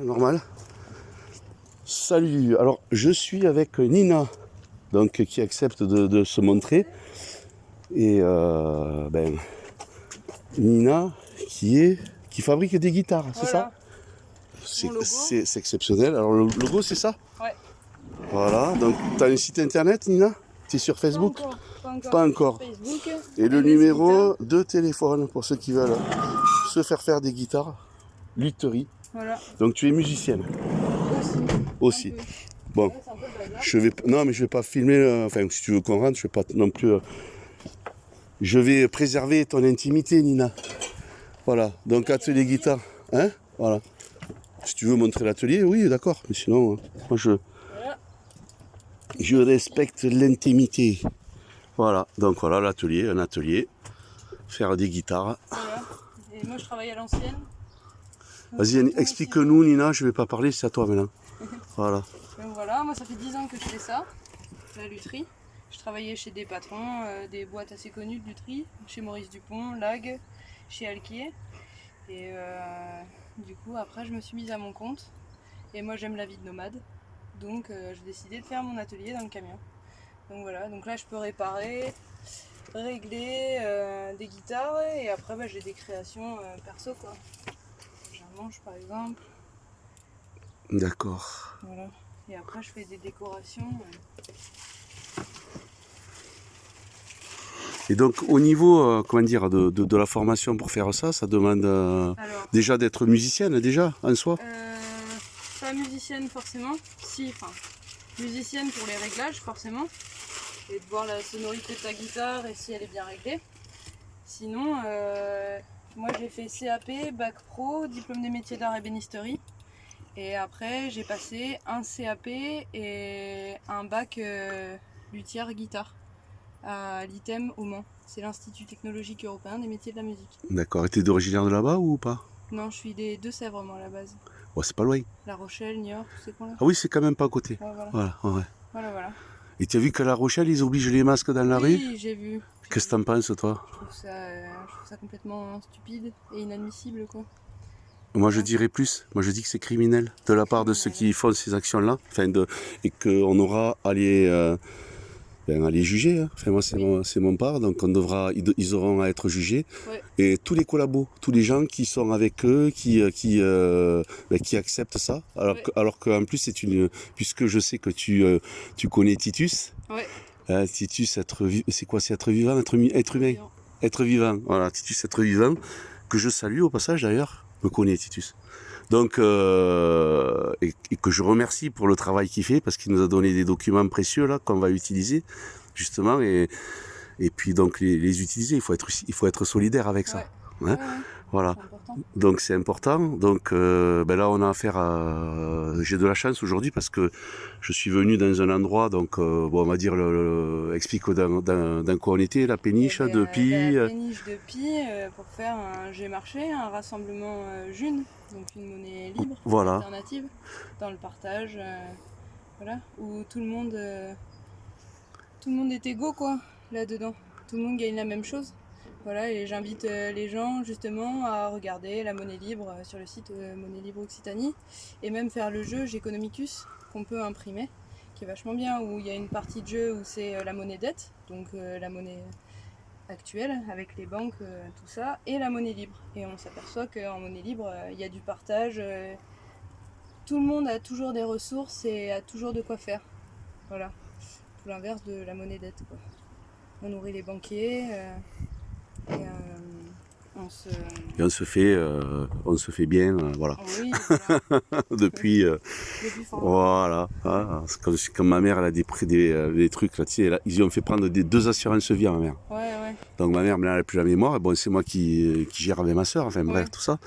Normal. Salut, alors je suis avec Nina, donc qui accepte de se montrer. Et Nina qui fabrique des guitares, c'est Voilà. ça? Mon logo. C'est exceptionnel. Alors le logo, c'est ça? Ouais. Voilà, donc tu as un site internet, Nina? Tu es sur Facebook? Pas encore. Sur Facebook. Et le MS numéro Guitare. de téléphone pour ceux qui veulent se faire des guitares, lutterie. Voilà. Donc tu es musicienne Aussi. aussi. Bon, Ouais, c'est un peu le bazar. je vais pas filmer, enfin si tu veux qu'on rentre, je vais pas non plus. Je vais préserver ton intimité, Nina. Voilà, donc atelier guitare. Hein? Voilà. Si tu veux montrer l'atelier, oui, d'accord. Mais sinon, moi Voilà. je respecte l'intimité. Voilà, donc voilà l'atelier, un atelier. Faire des guitares. Voilà. Et moi, je travaille à l'ancienne. Vas-y, explique-nous, Nina, je vais pas parler, c'est à toi maintenant. Voilà. Donc voilà, moi, ça fait 10 ans que je fais ça, la lutherie. Je travaillais chez des patrons, des boîtes assez connues de lutherie, chez Maurice Dupont, Lag, chez Alquier. Et du coup, après, je me suis mise à mon compte. Et moi, j'aime la vie de nomade. Donc, j'ai décidé de faire mon atelier dans le camion. Donc voilà, donc là, je peux réparer, régler des guitares. Et après, j'ai des créations perso, quoi. J'ai un manche, par exemple. D'accord. Voilà. Et après, je fais des décorations. Et donc au niveau comment dire, de la formation pour faire ça, ça demande Alors, déjà d'être musicienne déjà en soi. pas musicienne forcément, musicienne pour les réglages forcément, et de voir la sonorité de ta guitare et si elle est bien réglée. Sinon, moi j'ai fait CAP, Bac Pro, diplôme des métiers d'art et ébénisterie. Et après j'ai passé un CAP et un bac luthière guitare à l'ITEM au Mans. C'est l'Institut technologique européen des métiers de la musique. D'accord. Et t'es d'originaire de là-bas ou pas? Non, je suis des Deux-Sèvres moi à la base. Ouais, c'est pas loin. La Rochelle, Niort, tous ces coins-là. Ah oui, c'est quand même pas à côté. Ouais, voilà. Voilà, ouais. Voilà. Et tu as vu qu'à La Rochelle, ils obligent les masques dans la rue? Oui, j'ai vu. Qu'est-ce que t'en penses, toi? Je trouve ça complètement stupide et inadmissible, quoi. Moi, je dirais plus. Moi, je dis que c'est criminel de la part de ceux qui font ces actions-là. Et qu'on aura à les juger. Hein. Enfin, moi, c'est mon part. Donc, ils auront à être jugés. Ouais. Et tous les collabos, tous les gens qui sont avec eux, qui acceptent ça. Alors qu'en plus, puisque je sais que tu connais Titus. Ouais. Titus, c'est quoi? C'est être vivant, être humain. Être vivant. Voilà, Titus, être vivant. Que je salue au passage d'ailleurs. Me connaît Titus. Donc, et que je remercie pour le travail qu'il fait, parce qu'il nous a donné des documents précieux là qu'on va utiliser, justement, et puis donc les utiliser. Il faut être solidaire avec ça. Ouais. Hein, voilà. Donc c'est important. Donc là on a affaire à. J'ai de la chance aujourd'hui parce que je suis venu dans un endroit, donc on va dire explique dans quoi on était, la péniche de Pie. La péniche de Pie pour faire un G-marché, un rassemblement June, donc une monnaie libre, voilà. alternative, dans le partage, voilà, où tout le monde est égaux quoi, là-dedans. Tout le monde gagne la même chose. Voilà, et j'invite les gens justement à regarder la monnaie libre sur le site Monnaie Libre Occitanie et même faire le jeu Geconomicus qu'on peut imprimer, qui est vachement bien, où il y a une partie de jeu où c'est la monnaie dette, donc la monnaie actuelle avec les banques, tout ça, et la monnaie libre. Et on s'aperçoit qu'en monnaie libre, il y a du partage, tout le monde a toujours des ressources et a toujours de quoi faire. Voilà, tout l'inverse de la monnaie dette, quoi. On nourrit les banquiers. Et on se fait bien, voilà. Oui, voilà. Depuis fort. Voilà. Comme ma mère, elle a des trucs là, tu sais, ils lui ont fait prendre 2 assurances vie à ma mère. Ouais. Donc ma mère, elle n'a plus la mémoire. Bon, c'est moi qui gère avec ma soeur. Enfin bref, tout ça.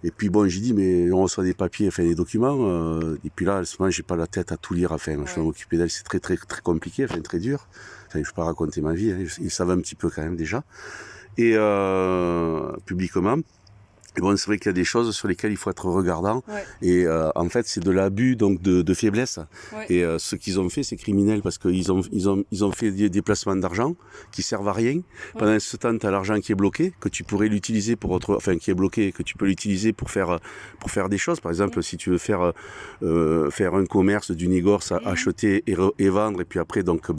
Et puis bon, j'ai dit, mais on reçoit des papiers, enfin des documents. Et puis là, souvent, j'ai pas la tête à tout lire. Enfin, je vais m'occuper d'elle. C'est très compliqué, enfin très dur. Enfin, je peux pas raconter ma vie. Hein. Ils savent un petit peu quand même déjà. Et publiquement. Et bon, c'est vrai qu'il y a des choses sur lesquelles il faut être regardant. Ouais. Et en fait, c'est de l'abus donc de faiblesse. Ouais. Et ce qu'ils ont fait, c'est criminel parce qu'ils ont fait des déplacements d'argent qui servent à rien. Pendant ce temps, tu as l'argent qui est bloqué, que tu pourrais l'utiliser pour qui est bloqué, que tu peux l'utiliser pour faire des choses. Par exemple, si tu veux faire un commerce, du négoce, acheter et vendre, et puis après donc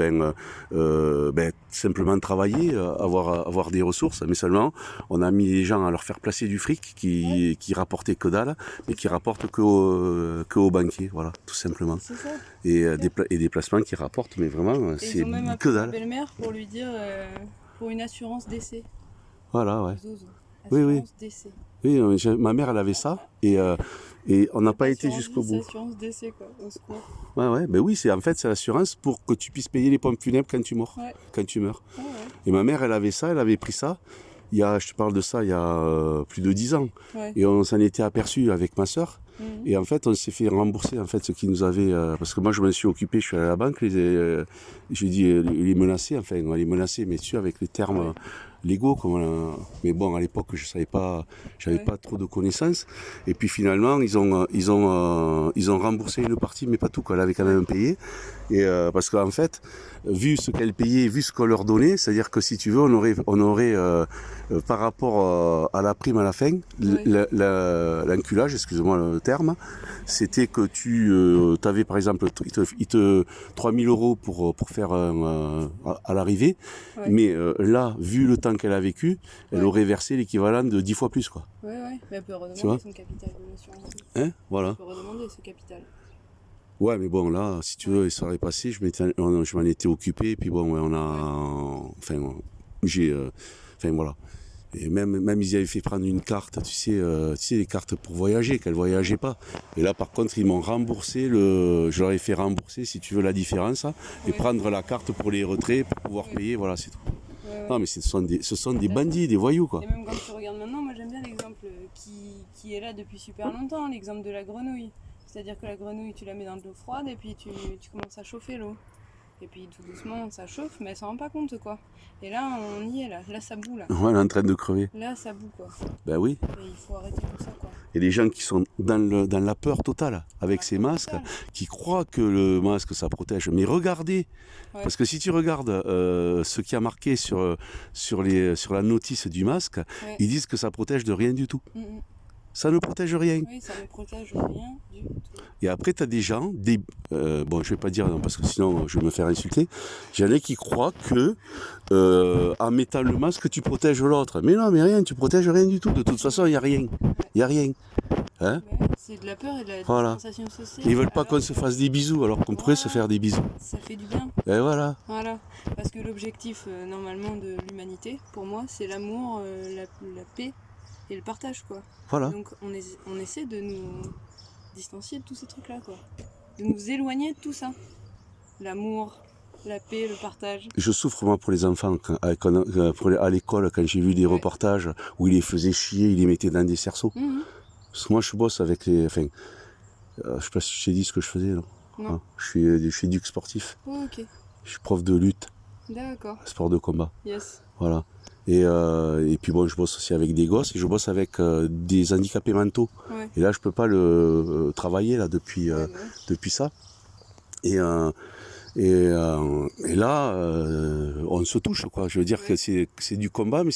simplement travailler, avoir des ressources. Mais seulement, on a mis les gens à leur faire placer du fric qui rapportait que dalle, mais qui rapporte que aux banquiers, voilà, tout simplement. C'est ça. Et des placements qui rapportent, mais vraiment, Et c'est ils ont même que appelé ma dalle. belle-mère pour lui dire pour une assurance décès. Voilà, ouais. Zozo. Oui, oui. Assurance décès. Oui, ma mère, elle avait ça, et on n'a pas été Assurance jusqu'au vie, bout. c'est assurance décès, quoi, au secours. Ouais, ben oui, c'est l'assurance pour que tu puisses payer les pompes funèbres quand tu meurs. Ouais. Quand tu meurs. Ouais, ouais. Et ma mère, elle avait ça, elle avait pris ça. Je te parle de ça il y a plus de 10 ans. Ouais. Et on s'en était aperçu avec ma sœur. Mhm. Et en fait, on s'est fait rembourser en fait ce qui nous avait, parce que moi je me suis occupé, je suis allé à la banque, j'ai dit les menacer, enfin les menacer, mais tu avec les termes légaux, mais bon à l'époque je savais pas, j'avais pas trop de connaissances. Et puis finalement ils ont remboursé une partie, mais pas tout, quoi. Elle avait quand même payé. Et parce qu'en fait, vu ce qu'elle payait, vu ce qu'on leur donnait, c'est-à-dire que si tu veux, on aurait par rapport à la prime à la fin, l'enculage, excuse-moi le terme, c'était que tu avais par exemple 3000 € pour faire à l'arrivée, mais là, vu le temps qu'elle a vécu, elle aurait versé l'équivalent de 10 fois plus, quoi. Ouais, mais elle peut redemander son capital de l'assurance. Voilà. Elle peut redemander ce capital. Ouais, mais bon, là, si tu veux, ça aurait passé, je m'en étais occupé, et puis bon, voilà. Et même ils avaient fait prendre une carte, tu sais, les cartes pour voyager, qu'elle voyageait pas. Et là, par contre, ils m'ont remboursé je leur ai fait rembourser, si tu veux, la différence, et prendre la carte pour les retraits, pour pouvoir payer, voilà, c'est tout. Non, mais ce sont des bandits, des voyous, quoi. Et même quand tu regardes maintenant, moi j'aime bien l'exemple qui est là depuis super longtemps, l'exemple de la grenouille. C'est-à-dire que la grenouille, tu la mets dans de l'eau froide et puis tu commences à chauffer l'eau. Et puis tout doucement, ça chauffe, mais elle s'en rend pas compte, quoi. Et là, on y est, là ça bout, là. Ouais, elle est en train de crever. Là, ça bout, quoi. Ben oui. Et il faut arrêter tout ça, quoi. Il y a des gens qui sont dans la peur totale avec ces masques, qui croient que le masque, ça protège. Mais regardez, parce que si tu regardes ce qui a marqué sur la notice du masque, ils disent que ça protège de rien du tout. Ça ne protège rien. Oui, ça ne protège rien du tout. Et après, tu as des gens, bon, je vais pas dire, non, parce que sinon je vais me faire insulter, il y en a qui croient que en mettant le masque, tu protèges l'autre. Mais non, mais rien, tu protèges rien du tout. De toute façon, il n'y a rien. Il n'y a rien. Hein? C'est de la peur et de la distanciation sociale. Ils veulent pas qu'on se fasse des bisous, alors qu'on pourrait se faire des bisous. Ça fait du bien. Et voilà. Voilà. Parce que l'objectif, normalement, de l'humanité, pour moi, c'est l'amour, la paix et le partage, quoi. Voilà. Donc on essaie de nous distancier de tous ces trucs-là, quoi. De nous éloigner de tout ça. L'amour, la paix, le partage. Je souffre, moi, pour les enfants, à l'école, quand j'ai vu des reportages où ils les faisaient chier, ils les mettaient dans des cerceaux. Parce que moi, je bosse avec les... Enfin, je sais pas si je t'ai dit ce que je faisais, non. Non. Je suis éduc sportif. Oh, ok. Je suis prof de lutte. D'accord. Sport de combat. Yes. Voilà. Et puis bon, je bosse aussi avec des gosses et je bosse avec des handicapés mentaux. Ouais. Et là, je peux pas le travailler là depuis ça. Et là, on se touche, quoi. Je veux dire que c'est du combat, mais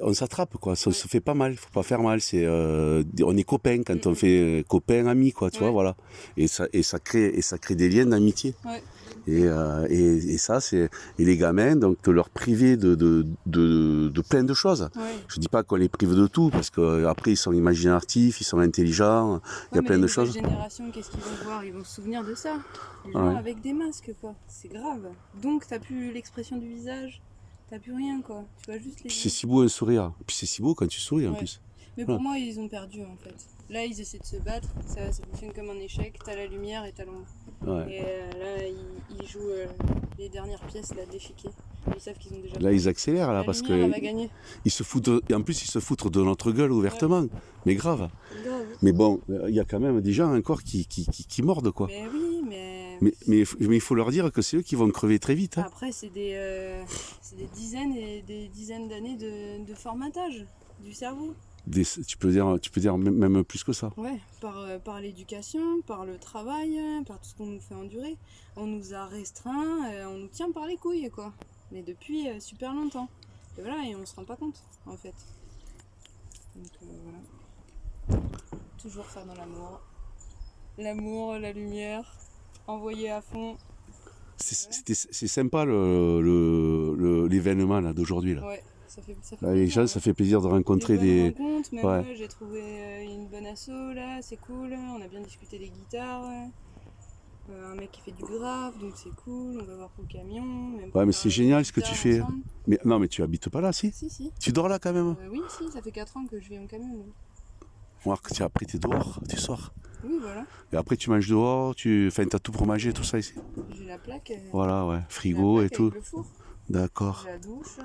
on s'attrape, quoi. Ça se fait pas mal. Faut pas faire mal. On est copains quand on fait copains, amis, quoi. Tu vois, voilà. Et ça crée des liens d'amitié. Ouais. Et ça, et les gamins, donc de leur priver de plein de choses. Ouais. Je dis pas qu'on les prive de tout, parce qu'après ils sont imaginatifs, ils sont intelligents, il y a plein de choses. Les générations, qu'est-ce qu'ils vont voir? Ils vont se souvenir de ça. Les gens avec des masques, quoi. C'est grave. Donc t'as plus l'expression du visage, t'as plus rien, quoi. Tu vois juste les... Puis c'est si beau un sourire. Puis c'est si beau quand tu souris en plus. Mais pour moi, ils ont perdu, en fait. Là, ils essaient de se battre, ça fonctionne comme un échec, t'as la lumière et t'as l'ombre. Ouais. Et là, ils jouent les dernières pièces là, d'échiquier. Ils savent qu'ils ont déjà... Là, ils accélèrent, là, parce que ils se foutent, et en plus, ils se foutent de notre gueule ouvertement. Ouais. Mais grave. Mais bon, il y a quand même des gens encore qui mordent, quoi. Mais oui, mais Mais il faut leur dire que c'est eux qui vont crever très vite. Hein. Après, c'est des dizaines et des dizaines d'années de formatage du cerveau. Tu peux dire même plus que ça. Ouais, par l'éducation, par le travail, par tout ce qu'on nous fait endurer. On nous a restreints, on nous tient par les couilles, quoi. Mais depuis super longtemps. Et voilà, et on se rend pas compte, en fait. Donc voilà. Toujours faire dans l'amour. L'amour, la lumière, envoyer à fond. C'est sympa l'événement là d'aujourd'hui là. Ouais, ça fait Là, les gens, ça fait plaisir de rencontrer des des. rencontres, même Ouais. moi, j'ai trouvé une bonne asso là, c'est cool. On a bien discuté des guitares. Un mec qui fait du grave, donc c'est cool. On va voir pour le camion. Même pour Ouais, mais faire c'est génial ce que tu guitare fais. ensemble. Mais non, mais tu habites pas là, si? Si. Tu dors là quand même? Oui, si, ça fait 4 ans que je vis en camion. Donc. Remarque, après t'es dehors, tu sors. Oui, voilà. Et après tu manges dehors, t'as tout pour manger, tout ça ici. J'ai la plaque. Voilà, ouais. J'ai la Frigo plaque et tout. avec le four. D'accord. J'ai la douche.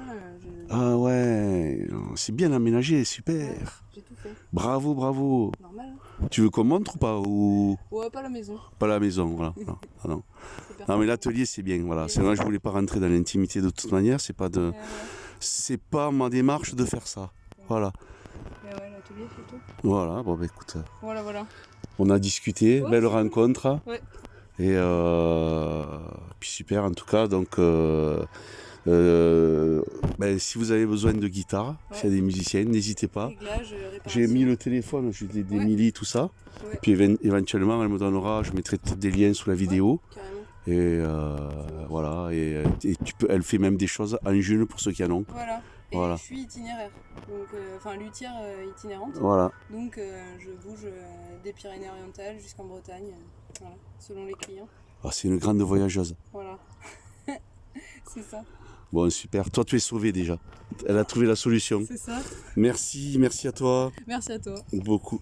Ah ouais, c'est bien aménagé, super. Ouais, j'ai tout fait. Bravo. Normal. Tu veux qu'on montre ou pas? Ou Ouais, pas à la maison. pas la maison, voilà. Non, ah non. Non, mais l'atelier c'est bien, voilà. C'est vrai, je voulais pas rentrer dans l'intimité de toute manière, c'est pas ma démarche de faire ça. Voilà. Ouais, l'atelier c'est tout. Voilà, bon bah écoute, Voilà. on a discuté, Ouais, belle c'est rencontre. Ouais. Et puis super en tout cas, donc si vous avez besoin de guitare, s'il y a des musiciens, n'hésitez pas. Réglage, réparation. J'ai mis le téléphone, j'ai des Ouais. Mili, tout ça. Ouais. Puis éventuellement, elle me donnera, je mettrai peut-être des liens sous la vidéo. Carrément. Et voilà, et elle fait même des choses en jeune pour ceux qui en ont. Voilà. Et Voilà. je suis itinéraire, donc luthière itinérante. Voilà. Donc je bouge des Pyrénées-Orientales jusqu'en Bretagne, voilà, selon les clients. Ah, c'est une grande voyageuse. Voilà. C'est ça. Bon, super. Toi, tu es sauvé déjà. Elle a trouvé la solution. C'est ça. Merci à toi. Merci à toi. Beaucoup.